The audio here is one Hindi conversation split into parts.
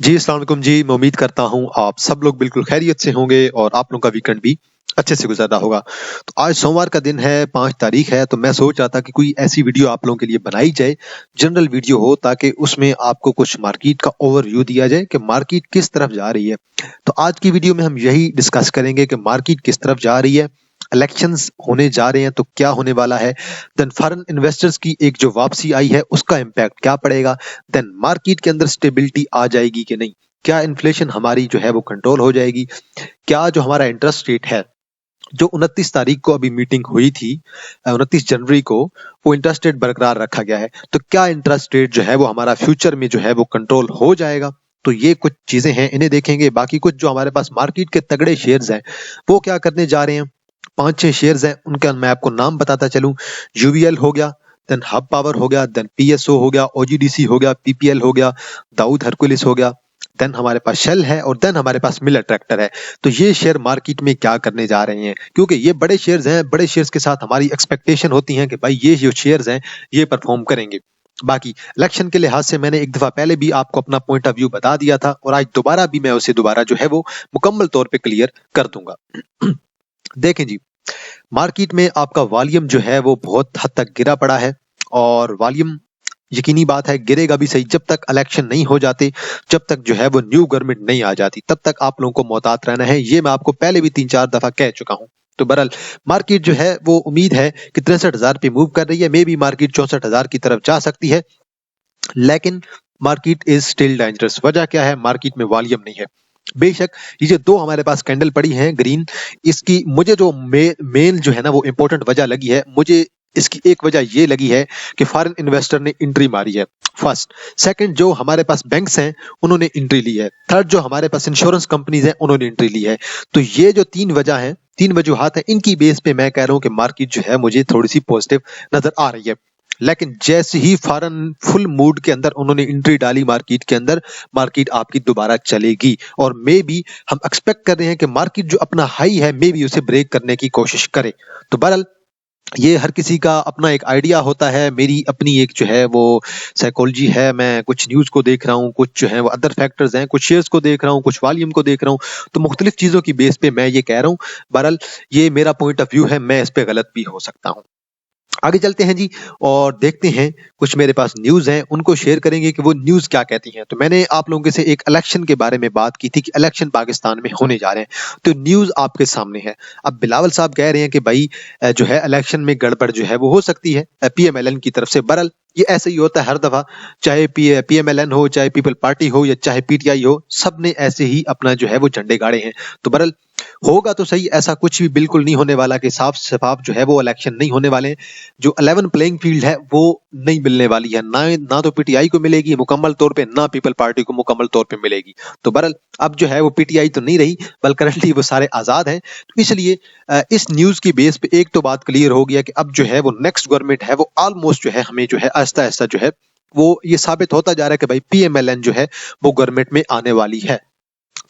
जी, अस्सलाम वालेकुम जी। मैं उम्मीद करता हूँ आप सब लोग बिल्कुल खैरियत से होंगे और आप लोगों का वीकेंड भी अच्छे से गुज़र रहा होगा। तो आज सोमवार का दिन है, 5 तारीख है, तो मैं सोच रहा था कि कोई ऐसी वीडियो आप लोगों के लिए बनाई जाए, जनरल वीडियो हो ताकि उसमें आपको कुछ मार्केट का ओवरव्यू दिया जाए कि मार्केट किस तरफ जा रही है। तो आज की वीडियो में हम यही डिस्कस करेंगे कि मार्केट किस तरफ जा रही है, इलेक्शंस होने जा रहे हैं तो क्या होने वाला है, देन फॉरेन इन्वेस्टर्स की एक जो वापसी आई है उसका इम्पैक्ट क्या पड़ेगा, देन मार्केट के अंदर स्टेबिलिटी आ जाएगी कि नहीं, क्या इन्फ्लेशन हमारी जो है वो कंट्रोल हो जाएगी, क्या जो हमारा इंटरेस्ट रेट है जो 29 तारीख को अभी मीटिंग हुई थी, 29 जनवरी को वो इंटरेस्ट रेट बरकरार रखा गया है, तो क्या इंटरेस्ट रेट जो है वो हमारा फ्यूचर में जो है वो कंट्रोल हो जाएगा। तो ये कुछ चीजें हैं, इन्हें देखेंगे। बाकी कुछ जो हमारे पास मार्केट के तगड़े शेयर्स हैं वो क्या करने जा रहे हैं। 5-6 शेयर्स हैं, उनका मैं आपको नाम बताता चलूं। यूवीएल हो गया, देन हब पावर हो गया, देन पीएसओ हो गया, ओजीडीसी हो गया, पीपीएल हो गया, दाऊद हरकुलिस हो गया, देन हमारे पास शेल है और देन हमारे पास मिलर ट्रैक्टर है। तो ये शेयर मार्केट में क्या करने जा रहे हैं, क्योंकि ये बड़े शेयर्स हैं, बड़े शेयर्स के साथ हमारी एक्सपेक्टेशन होती है कि भाई ये जो शेयर्स हैं ये परफॉर्म करेंगे। बाकी इलेक्शन के लिहाज से मैंने एक दफा पहले भी आपको अपना पॉइंट ऑफ व्यू बता दिया था और आज दोबारा भी मैं उसे दोबारा जो है वो मुकम्मल तौर पे क्लियर कर दूंगा। देखें जी, मार्केट में आपका वॉल्यूम जो है वो बहुत हद तक गिरा पड़ा है और वॉल्यूम यकीनी बात है गिरेगा भी सही। जब तक इलेक्शन नहीं हो जाते, जब तक जो है वो न्यू गवर्नमेंट नहीं आ जाती, तब तक आप लोगों को मोहतात रहना है। ये मैं आपको पहले भी 3-4 दफा कह चुका हूं। तो बहरहाल मार्केट जो है वो उम्मीद है कि 63,000 पे मूव कर रही है, मे बी मार्केट 64,000 की तरफ जा सकती है, लेकिन मार्केट इज स्टिल डेंजरस। वजह क्या है, मार्केट में वॉल्यूम नहीं है। बेशक ये जो दो हमारे पास कैंडल पड़ी हैं ग्रीन, इसकी मुझे जो मेन जो है ना वो इंपॉर्टेंट वजह लगी है, मुझे इसकी एक वजह ये लगी है कि फॉरेन इन्वेस्टर ने एंट्री मारी है, फर्स्ट। सेकंड, जो हमारे पास बैंक्स हैं उन्होंने एंट्री ली है। थर्ड, जो हमारे पास इंश्योरेंस कंपनीज हैं उन्होंने एंट्री ली है। तो ये जो तीन वजह हैं, तीन वजूहात हैं, इनकी बेस पे मैं कह रहा हूं कि मार्केट जो है मुझे थोड़ी सी पॉजिटिव नजर आ रही है। लेकिन जैसे ही फॉरेन फुल मूड के अंदर उन्होंने एंट्री डाली मार्केट के अंदर, मार्केट आपकी दोबारा चलेगी और मे बी हम एक्सपेक्ट कर रहे हैं कि मार्केट जो अपना हाई है मे बी उसे ब्रेक करने की कोशिश करे। तो बहरहाल ये हर किसी का अपना एक आइडिया होता है, मेरी अपनी एक जो है वो साइकोलॉजी है। मैं कुछ न्यूज को देख रहा हूँ, कुछ जो है वो अदर फैक्टर्स हैं, कुछ शेयर्स को देख रहा हूँ, कुछ वॉल्यूम को देख रहा हूँ, तो मुख्तलिफ चीजों की बेस पे मैं ये कह रहा हूँ। बहरहाल ये मेरा पॉइंट ऑफ व्यू है, मैं इस पे गलत भी हो सकता हूँ। आगे चलते हैं जी और देखते हैं, कुछ मेरे पास न्यूज हैं उनको शेयर करेंगे कि वो न्यूज क्या कहती हैं। तो मैंने आप लोगों से एक इलेक्शन के बारे में बात की थी कि इलेक्शन पाकिस्तान में होने जा रहे हैं, तो न्यूज आपके सामने है। अब बिलावल साहब कह रहे हैं कि भाई जो है इलेक्शन में गड़बड़ जो है वो हो सकती है पीएमएलएन की तरफ से। बहरहाल ये ऐसे ही होता है हर दफा, चाहे पीएमएलएन हो, चाहे पीपल पार्टी हो या चाहे पीटीआई हो, सब ने ऐसे ही अपना जो है वो झंडे गाड़े हैं। तो बहरहाल होगा तो सही, ऐसा कुछ भी बिल्कुल नहीं होने वाला कि साफ शफाफ जो है वो इलेक्शन नहीं होने वाले हैं। जो 11 प्लेइंग फील्ड है वो नहीं मिलने वाली है, ना तो पीटीआई को मिलेगी मुकम्मल तौर पे, ना पीपल पार्टी को मुकम्मल तौर पे मिलेगी। तो बहरहाल अब जो है वो पीटीआई तो नहीं रही, बल्कि करंटली वो सारे आजाद हैं। तो इसलिए इस न्यूज की बेस पे एक तो बात क्लियर हो गया कि अब जो है वो नेक्स्ट गवर्नमेंट है वो ऑलमोस्ट जो है हमें जो है आहिस्ता आहिस्ता जो है वो ये साबित होता जा रहा है कि भाई पीएमएलएन जो है वो गवर्नमेंट में आने वाली है।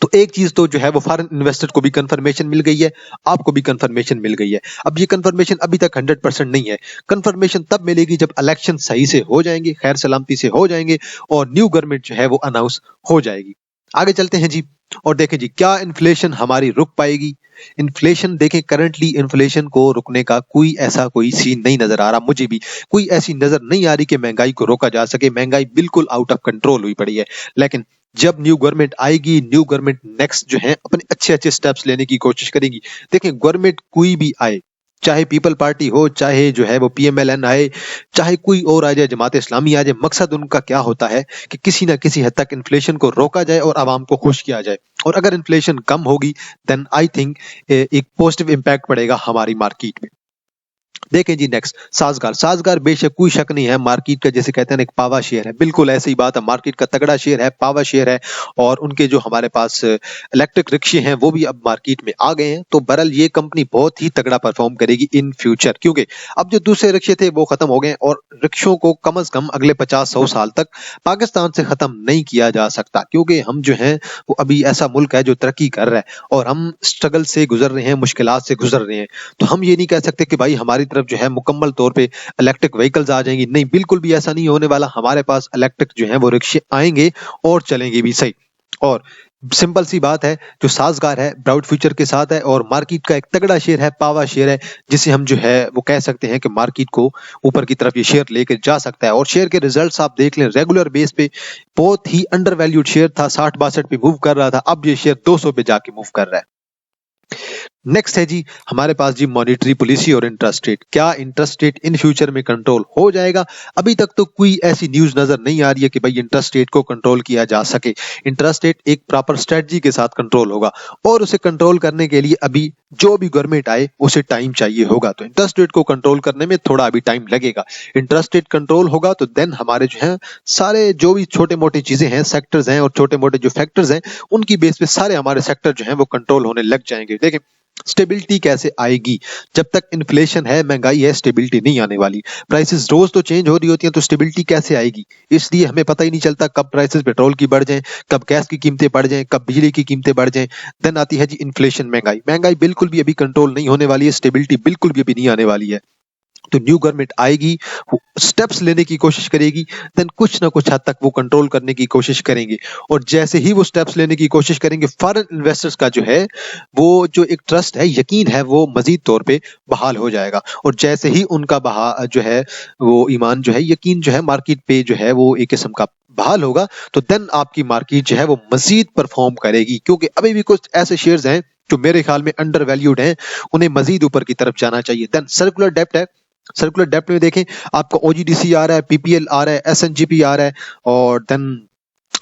तो एक चीज तो जो है वो फॉरेन इन्वेस्टर को भी कंफर्मेशन मिल गई है, आपको भी कंफर्मेशन मिल गई है। अब ये कंफर्मेशन अभी तक 100% नहीं है, कंफर्मेशन तब मिलेगी जब इलेक्शन सही से हो जाएंगे, खैर सलामती से हो जाएंगे और न्यू गवर्नमेंट जो है वो अनाउंस हो जाएगी। आगे चलते हैं जी और देखें जी क्या इन्फ्लेशन हमारी रुक पाएगी। इन्फ्लेशन देखें, करंटली इन्फ्लेशन को रुकने का कोई सीन नहीं नजर आ रहा, मुझे भी कोई ऐसी नजर नहीं आ रही कि महंगाई को रोका जा सके। महंगाई बिल्कुल आउट ऑफ कंट्रोल हुई पड़ी है, लेकिन जब न्यू गवर्नमेंट आएगी, न्यू गवर्नमेंट नेक्स्ट जो है अपने अच्छे अच्छे स्टेप्स लेने की कोशिश करेगी। देखें गवर्नमेंट कोई भी आए, चाहे पीपल पार्टी हो, चाहे जो है वो पीएमएलएन आए, चाहे कोई और आ जाए, जमात इस्लामी आ जाए, मकसद उनका क्या होता है कि किसी ना किसी हद तक इन्फ्लेशन को रोका जाए और आवाम को खुश किया जाए। और अगर इन्फ्लेशन कम होगी देन आई थिंक एक पॉजिटिव इम्पैक्ट पड़ेगा हमारी मार्केट में। देखें जी नेक्स्ट साजगार। साजगार बेशक कोई शक नहीं है मार्केट का, जैसे कहते हैं एक पावा शेयर है, बिल्कुल ऐसी ही बात है, मार्केट का तगड़ा शेयर है, पावा शेयर है। और उनके जो हमारे पास इलेक्ट्रिक रिक्शे हैं वो भी अब मार्केट में आ गए हैं। तो बहरहाल ये कंपनी बहुत ही तगड़ा परफॉर्म करेगी इन फ्यूचर, क्योंकि अब जो दूसरे रिक्शे थे वो खत्म हो गए और रिक्शों को कम से कम अगले 50-100 साल तक पाकिस्तान से खत्म नहीं किया जा सकता, क्योंकि हम जो हैं वो अभी ऐसा मुल्क है जो तरक्की कर रहा है और हम स्ट्रगल से गुजर रहे हैं, मुश्किलात से गुजर रहे हैं। तो हम ये नहीं कह सकते कि भाई हमारी तरफ जो है मुकम्मल तौर पे इलेक्ट्रिक व्हीकल्स आ जाएंगी, नहीं, बिल्कुल भी ऐसा नहीं होने वाला। हमारे पास इलेक्ट्रिक जो है वो रिक्शे आएंगे और चलेंगे भी सही। और सिंपल सी बात है, जो साजगार है ब्राउड फ्यूचर के साथ है और मार्केट का एक तगड़ा शेयर है, पावर शेयर है, जिसे हम जो है वो कह सकते हैं कि मार्केट को ऊपर की तरफ ये शेयर लेकर जा सकता है। और शेयर के रिजल्ट्स आप देख लें, रेगुलर बेस पे बहुत ही अंडर वैल्यूड शेयर था, 60-62 पे मूव कर रहा था, अब ये शेयर 200 पे जाके मूव कर रहा है। नेक्स्ट है जी हमारे पास जी मॉनेटरी पॉलिसी और इंटरेस्ट रेट। क्या इंटरेस्ट रेट इन फ्यूचर में कंट्रोल हो जाएगा? अभी तक तो कोई ऐसी न्यूज नजर नहीं आ रही है कि भाई इंटरेस्ट रेट को कंट्रोल किया जा सके। इंटरेस्ट रेट एक प्रॉपर स्ट्रेटजी के साथ कंट्रोल होगा और उसे कंट्रोल करने के लिए अभी जो भी गवर्नमेंट आए उसे टाइम चाहिए होगा, तो इंटरेस्ट रेट को कंट्रोल करने में थोड़ा अभी टाइम लगेगा। इंटरेस्ट रेट कंट्रोल होगा तो देन हमारे जो है सारे जो भी छोटे मोटे चीजें हैं, सेक्टर्स हैं और छोटे मोटे जो फैक्टर्स हैं, उनकी बेस पे सारे हमारे सेक्टर जो है वो कंट्रोल होने लग जाएंगे। देखिए स्टेबिलिटी कैसे आएगी? जब तक इन्फ्लेशन है, महंगाई है, स्टेबिलिटी नहीं आने वाली। प्राइसेस रोज तो चेंज हो रही होती हैं, तो स्टेबिलिटी कैसे आएगी? इसलिए हमें पता ही नहीं चलता कब प्राइसेस पेट्रोल की बढ़ जाएं, कब गैस की कीमतें बढ़ जाएं, कब बिजली की कीमतें बढ़ जाएं। देन आती है जी इन्फ्लेशन, महंगाई। महंगाई बिल्कुल भी अभी कंट्रोल नहीं होने वाली है, स्टेबिलिटी बिल्कुल भी अभी नहीं आने वाली है। तो न्यू गवर्नमेंट आएगी, वो स्टेप्स लेने की कोशिश करेगी, देन कुछ ना कुछ हद तक वो कंट्रोल करने की कोशिश करेंगे। और जैसे ही वो स्टेप्स लेने की कोशिश करेंगे, फॉरेन इन्वेस्टर्स का जो है वो जो एक ट्रस्ट है, यकीन है, वो मजीद तौर पे बहाल हो जाएगा। और जैसे ही उनका जो है वो ईमान जो है, यकीन जो है मार्केट पे जो है वो एक किस्म का बहाल होगा, तो देन आपकी मार्केट जो है वो मजीद परफॉर्म करेगी। क्योंकि अभी भी कुछ ऐसे शेयर्स हैं जो मेरे ख्याल में अंडर वैल्यूड हैं, उन्हें मजीद ऊपर की तरफ जाना चाहिए। देन सर्कुलर डेप्ट है, सर्कुलर डेप्ट में देखें आपका ओजीडीसी आ रहा है, पीपीएल आ रहा है, एसएनजीपी आ रहा है, और देन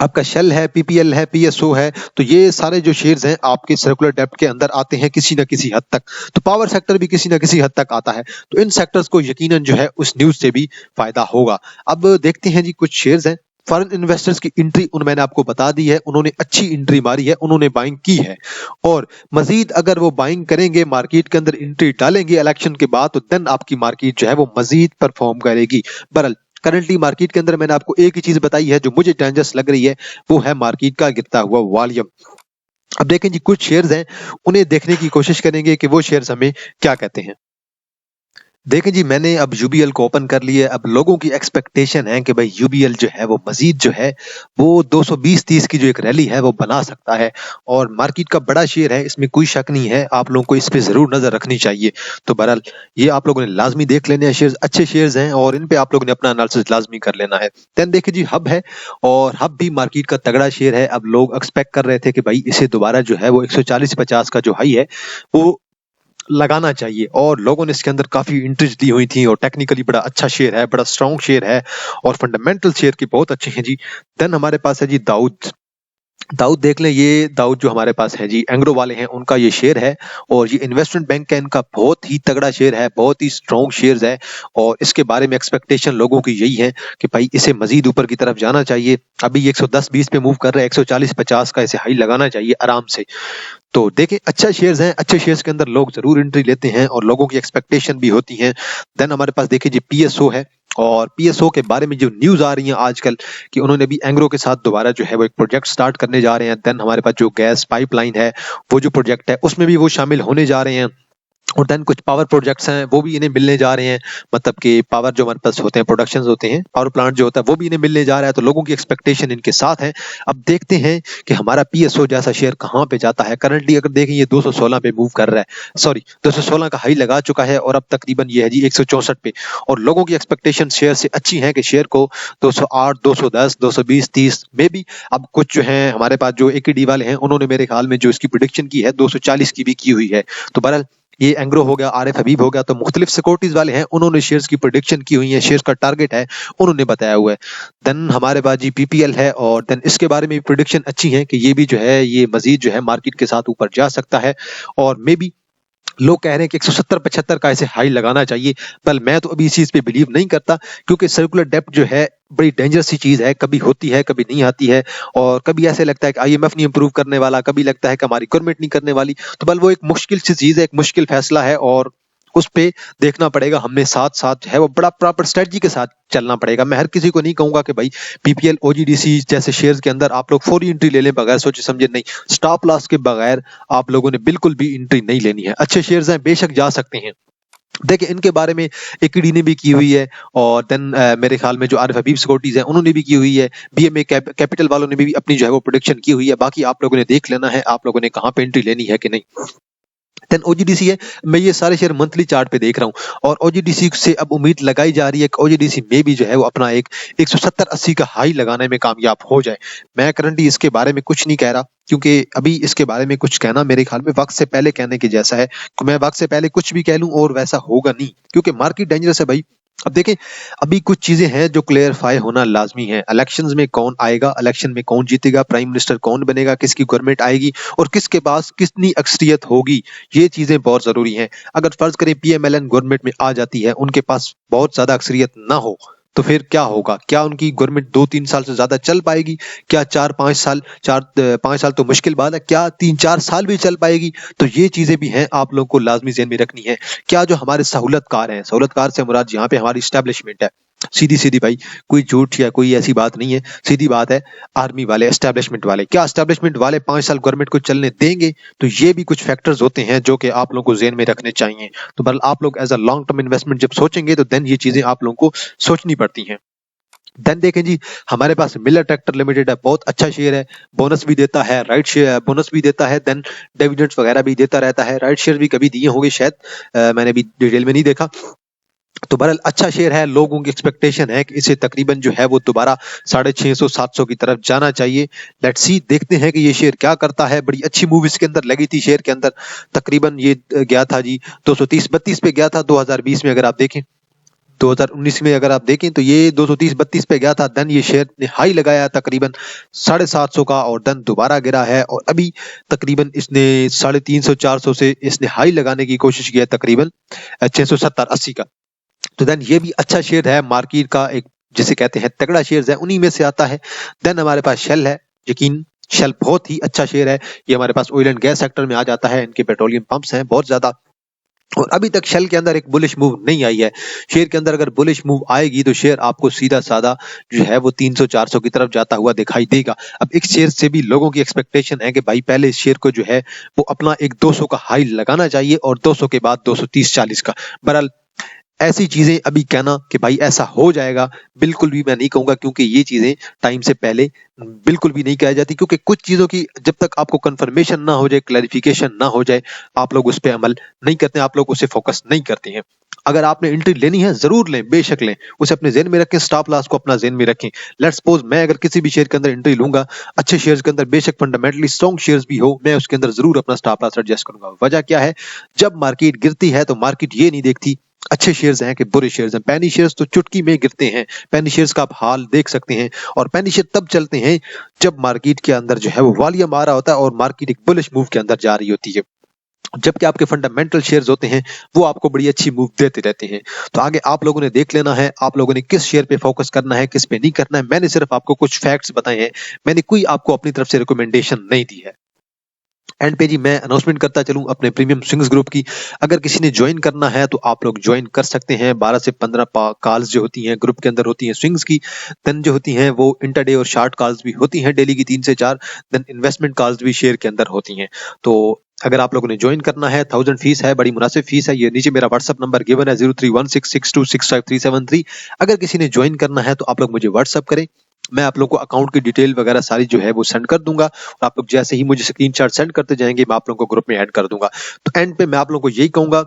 आपका शेल है, पीपीएल है, पीएसओ है। तो ये सारे जो शेयर्स हैं आपके सर्कुलर डेप्ट के अंदर आते हैं किसी ना किसी हद तक। तो पावर सेक्टर भी किसी ना किसी हद तक आता है, तो इन सेक्टर्स को यकीनन जो है उस न्यूज से भी फायदा होगा। अब देखते हैं जी कुछ शेयर्स हैं फॉरेन इन्वेस्टर्स की एंट्री, उन मैंने आपको बता दी है, उन्होंने अच्छी एंट्री मारी है, उन्होंने बाइंग की है, और मजीद अगर वो बाइंग करेंगे, मार्केट के अंदर एंट्री डालेंगे इलेक्शन के बाद, तो देन आपकी मार्केट जो है वो मजीद परफॉर्म करेगी। बहरहाल करंटली मार्केट के अंदर मैंने आपको एक ही चीज बताई है जो मुझे डेंजरस लग रही है, वो है मार्केट का गिरता हुआ वॉल्यूम। अब देखें जी कुछ शेयर्स हैं, उन्हें देखने की कोशिश करेंगे कि वो शेयर्स हमें क्या कहते हैं। देखें जी मैंने अब यूबीएल को ओपन कर लिया है। अब लोगों की एक्सपेक्टेशन है कि भाई यूबीएल जो है वो मजीद जो है वो 220-30 की जो एक रैली है वो बना सकता है, और मार्केट का बड़ा शेयर है, इसमें कोई शक नहीं है। आप लोगों को इस पे जरूर नजर रखनी चाहिए। तो बहरहाल ये आप लोगों ने लाजमी देख लेने हैं, शेयर्स अच्छे शेयर्स हैं और इन पे आप लोगों ने अपना एनालिसिस लाजमी कर लेना है। देन देखिए जी हब है, और हब भी मार्केट का तगड़ा शेयर है। अब लोग एक्सपेक्ट कर रहे थे कि भाई इसे दोबारा जो है वो 140-50 का जो हाई है वो लगाना चाहिए, और लोगों ने इसके अंदर काफी इंटरेस्ट दी हुई थी, और टेक्निकली बड़ा अच्छा शेयर है, बड़ा स्ट्रॉन्ग शेयर है, और फंडामेंटल शेयर की बहुत अच्छे हैं जी। देन हमारे पास है जी दाऊद। दाऊद देख लें, ये दाऊद जो हमारे पास है जी एंग्रो वाले हैं, उनका ये शेयर है, और ये इन्वेस्टमेंट बैंक का इनका बहुत ही तगड़ा शेयर है, बहुत ही स्ट्रॉन्ग शेयर्स है, और इसके बारे में एक्सपेक्टेशन लोगों की यही है कि भाई इसे मजीद ऊपर की तरफ जाना चाहिए। अभी 110-20 पे मूव कर रहा है, 140-50 का इसे हाई लगाना चाहिए आराम से। तो देखें अच्छा शेयर्स हैं, अच्छे शेयर्स के अंदर लोग जरूर एंट्री लेते हैं और लोगों की एक्सपेक्टेशन भी होती है। देन हमारे पास देखिए जी पीएसओ है, और पीएसओ के बारे में जो न्यूज आ रही है आजकल कि उन्होंने भी एंग्रो के साथ दोबारा जो है वो एक प्रोजेक्ट स्टार्ट करने जा रहे हैं। देन हमारे पास जो गैस पाइपलाइन है, वो जो प्रोजेक्ट है उसमें भी वो शामिल होने जा रहे हैं, और देन कुछ पावर प्रोजेक्ट्स हैं वो भी इन्हें मिलने जा रहे हैं। मतलब कि पावर जो हमारे पास होते हैं, प्रोडक्शंस होते हैं, पावर प्लांट जो होता है वो भी इन्हें मिलने जा रहा है। तो लोगों की एक्सपेक्टेशन इनके साथ है। अब देखते हैं कि हमारा पीएसओ जैसा शेयर कहां पे जाता है। करंटली अगर देखें ये 216 पे मूव कर रहा है, सॉरी 216 का हाई लगा चुका है, और अब तकरीबन ये है जी 164 पे, और लोगों की एक्सपेक्टेशन शेयर से अच्छी है कि शेयर को 208, 210, 220, 30 में भी। अब कुछ जो है हमारे पास जो एकेडी वाले हैं, उन्होंने मेरे ख्याल में जो इसकी प्रिडिक्शन की है 240 की भी की हुई है। तो बहरहाल ये एंग्रो हो गया, आरिफ हबीब हो गया, तो मुख्तलिफ सिक्योरिटीज वाले हैं, उन्होंने शेयर्स की प्रेडिक्शन की हुई है, शेयर्स का टारगेट है उन्होंने बताया हुआ है। देन हमारे पास जी पीपीएल है, और देन इसके बारे में प्रेडिक्शन अच्छी है कि ये भी जो है ये मजीद जो है मार्केट के साथ ऊपर जा सकता है, और मे बी लोग कह रहे हैं कि 170-75 का ऐसे हाई लगाना चाहिए। पर मैं तो अभी इस चीज पे बिलीव नहीं करता, क्योंकि सर्कुलर डेप्थ जो है बड़ी डेंजरस सी चीज है, कभी होती है कभी नहीं आती है, और कभी ऐसे लगता है कि आईएमएफ नहीं इंप्रूव करने वाला, कभी लगता है कि हमारी गवर्नमेंट नहीं करने वाली। तो बल वो एक मुश्किल सी चीज है, एक मुश्किल फैसला है, और उस पे देखना पड़ेगा। हमने साथ साथ है वो बड़ा प्रॉपर स्ट्रेटजी के साथ चलना पड़ेगा। मैं हर किसी को नहीं कहूंगा कि भाई पीपीएल ओजीडीसी जैसे शेयर्स के अंदर आप लोग फौरी एंट्री ले लें बगैर सोचे समझे, नहीं, स्टॉप लॉस के बगैर आप लोगों ने बिल्कुल भी एंट्री नहीं लेनी है। अच्छे शेयर्स हैं, बेशक जा सकते हैं, देखिए इनके बारे में इक्विटी ने भी की हुई है, और देन मेरे ख्याल में जो आरिफ हबीब सिक्योरिटीज है उन्होंने भी की हुई है, बीएमए कैपिटल वालों ने भी अपनी जो है वो प्रोडिक्शन की हुई है। बाकी आप लोगों ने देख लेना है आप लोगों ने कहाँ पे एंट्री लेनी है कि नहीं। देन ओजीडीसी है, मैं ये सारे शेयर मंथली चार्ट पे देख रहा हूँ, और ओजीडीसी से अब उम्मीद लगाई जा रही है कि ओजीडीसी में भी जो है वो अपना एक 170-80 का हाई लगाने में कामयाब हो जाए। मैं करंटली इसके बारे में कुछ नहीं कह रहा, क्योंकि अभी इसके बारे में कुछ कहना मेरे ख्याल में वक्त से पहले कहने के जैसा है कि मैं वक्त से पहले कुछ भी कह लूं और वैसा होगा नहीं, क्योंकि मार्केट डेंजरस है भाई। अब देखें, अभी कुछ चीजें हैं जो क्लेरिफाई होना लाजमी है। इलेक्शंस में कौन आएगा, इलेक्शन में कौन जीतेगा, प्राइम मिनिस्टर कौन बनेगा, किसकी गवर्नमेंट आएगी और किसके पास कितनी अक्सरियत होगी, ये चीजें बहुत जरूरी हैं। अगर फर्ज करें पीएमएलएन गवर्नमेंट में आ जाती है, उनके पास बहुत ज्यादा अक्सरियत ना हो, तो फिर क्या होगा? क्या उनकी गवर्नमेंट 2-3 साल से ज्यादा चल पाएगी? क्या 4-5 साल, 4-5 साल तो मुश्किल बात है, क्या 3-4 साल भी चल पाएगी? तो ये चीजें भी हैं, आप लोगों को लाजमी ज़हन में रखनी है। क्या जो हमारे सहूलतकार हैं, सहूलतकार से मुराद यहाँ पे हमारी इस्टेब्लिशमेंट है, सीधी सीधी भाई, कोई झूठ या कोई ऐसी बात नहीं है, सीधी बात है, आर्मी वाले, एस्टेब्लिशमेंट वाले, क्या एस्टेब्लिशमेंट वाले 5 साल गवर्नमेंट को चलने देंगे? तो ये भी कुछ फैक्टर्स होते हैं जो कि आप लोगों को ज़हन में रखने चाहिए। तो बहरहाल आप लोग as a long term investment जब सोचेंगे तो देन ये चीजें आप लोगों को सोचनी पड़ती हैं। देन देखें जी, हमारे पास मिलर ट्रैक्टर लिमिटेड है, बहुत अच्छा शेयर है, बोनस भी देता है, राइट शेयर बोनस भी देता है, देन डिविडेंड्स वगैरह भी देता रहता है। राइट शेयर भी कभी दिए होंगे शायद, मैंने भी डिटेल में नहीं देखा। तो बहरहाल अच्छा शेयर है, लोगों की एक्सपेक्टेशन है कि इसे तकरीबन जो है वो दोबारा 650-700 की तरफ जाना चाहिए। लेट्स सी, देखते हैं कि ये शेयर क्या करता है। बड़ी अच्छी मूव इसके अंदर लगी थी, शेयर के अंदर तकरीबन ये गया था जी 230-32 पे गया था 2020 में। अगर आप देखें 2019 में अगर आप देखें तो ये 230-32 पे गया था। देन ये शेयर ने हाई लगाया तकरीबन 750 का, और देन दोबारा गिरा है, और अभी तकरीबन इसने 350-400 से इसने हाई लगाने की कोशिश की है तकरीबन 670-80 का। तो देन ये भी अच्छा शेयर है, मार्केट का एक जिसे कहते हैं तगड़ा शेयर है, उन्हीं में से आता है। देन हमारे पास शेल है, यकीन शेल बहुत ही अच्छा शेयर है, ये हमारे पास ऑयल एंड गैस सेक्टर में आ जाता है, इनके पेट्रोलियम पंप्स हैं बहुत ज्यादा, और अभी तक शेल के अंदर एक बुलिश मूव नहीं आई है। शेयर के अंदर अगर बुलिश मूव आएगी तो शेयर आपको सीधा साधा जो है वो 300-400 की तरफ जाता हुआ दिखाई देगा। अब इस शेयर से भी लोगों की एक्सपेक्टेशन है कि भाई पहले इस शेयर को जो है वो अपना एक 200 का हाई लगाना चाहिए, और 200 के बाद 230-40 का। बहरहाल ऐसी चीजें अभी कहना कि भाई ऐसा हो जाएगा, बिल्कुल भी मैं नहीं कहूंगा, क्योंकि ये चीजें टाइम से पहले बिल्कुल भी नहीं कही जाती, क्योंकि कुछ चीजों की जब तक आपको कंफर्मेशन ना हो जाए, क्लैरिफिकेशन ना हो जाए, आप लोग उस पर अमल नहीं करते, आप लोग उसे फोकस नहीं करते हैं। अगर आपने एंट्री लेनी है जरूर लें, बेशक लें, उसे अपने जेन में रखें, स्टॉप लॉस को अपना जेन में रखें। लेट्स सपोज मैं अगर किसी भी शेयर के अंदर एंट्री लूंगा, अच्छे शेयर्स के अंदर, बेशक फंडामेंटली स्ट्रॉन्ग शेयर्स भी हो, मैं उसके अंदर जरूर अपना स्टॉप लॉस एडजस्ट करूंगा। वजह क्या है? जब मार्केट गिरती है तो मार्केट ये नहीं देखती अच्छे शेयर्स हैं कि बुरे शेयर्स हैं। पेनी शेयर्स तो चुटकी में गिरते हैं, पेनी शेयर्स का आप हाल देख सकते हैं, और पेनी शेयर तब चलते हैं जब मार्केट के अंदर जो है वो वॉल्यूम आ रहा होता है और मार्केट एक बुलिश मूव के अंदर जा रही होती है, जबकि आपके फंडामेंटल शेयर्स होते हैं वो आपको बड़ी अच्छी मूव देते रहते हैं। तो आगे आप लोगों ने देख लेना है, आप लोगों ने किस शेयर पे फोकस करना है, किस पे नहीं करना है। मैंने सिर्फ आपको कुछ फैक्ट्स बताए हैं, मैंने कोई आपको अपनी तरफ से रिकमेंडेशन नहीं दी है। एंड पे जी मैं अनाउंसमेंट करता चलूं अपने प्रीमियम स्विंग्स ग्रुप की। अगर किसी ने ज्वाइन करना है तो आप लोग ज्वाइन कर सकते हैं। 12 से 15 कॉल्स जो होती हैं ग्रुप के अंदर होती हैं स्विंग्स की, देन जो होती हैं वो इंटरडे और शॉर्ट कॉल्स भी होती हैं डेली की 3 से 4, देन इन्वेस्टमेंट कॉल्स भी शेयर के अंदर होती हैं। तो अगर आप लोगों ने ज्वाइन करना है, 1000 फीस है, बड़ी मुनासिब फीस है। ये नीचे मेरा व्हाट्सएप नंबर गिवन है 0316626537। अगर किसी ने ज्वाइन करना है तो आप लोग मुझे व्हाट्सएप करें, मैं आप लोग को अकाउंट की डिटेल वगैरह सारी जो है वो सेंड कर दूंगा, और आप लोग जैसे ही मुझे स्क्रीनशॉट सेंड करते जाएंगे मैं आप लोगों को ग्रुप में ऐड कर दूंगा। तो एंड पे मैं आप लोगों को यही कहूंगा,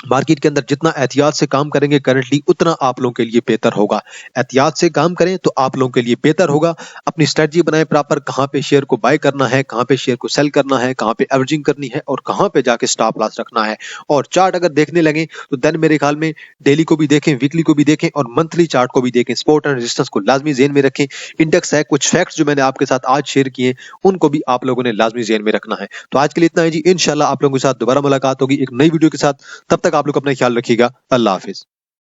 मार्केट के अंदर जितना एहतियात से काम करेंगे करंटली, उतना आप लोगों के लिए बेहतर होगा। एहतियात से काम करें तो आप लोगों के लिए बेहतर होगा। अपनी स्ट्रेटजी बनाएं प्रॉपर, कहां पे शेयर को बाय करना है, कहां पे शेयर को सेल करना है, कहां पे एवरेजिंग करनी है, और कहां पे जाके स्टॉप लॉस रखना है। और चार्ट अगर देखने लगे तो देन मेरे ख्याल में डेली को भी देखें, वीकली को भी देखें, और मंथली चार्ट को भी देखें। सपोर्ट एंड रेजिस्टेंस को लाजमी जेन में रखें। इंडेक्स है, कुछ फैक्ट्स जो मैंने आपके साथ आज शेयर किए उनको भी आप लोगों ने लाजमी जेन में रखना है। तो आज के लिए इतना है जी, इंशाल्लाह आप लोगों के साथ दोबारा मुलाकात होगी एक नई वीडियो के साथ। तब तक आप लोग अपना ख्याल रखिएगा। अल्लाह हाफिज।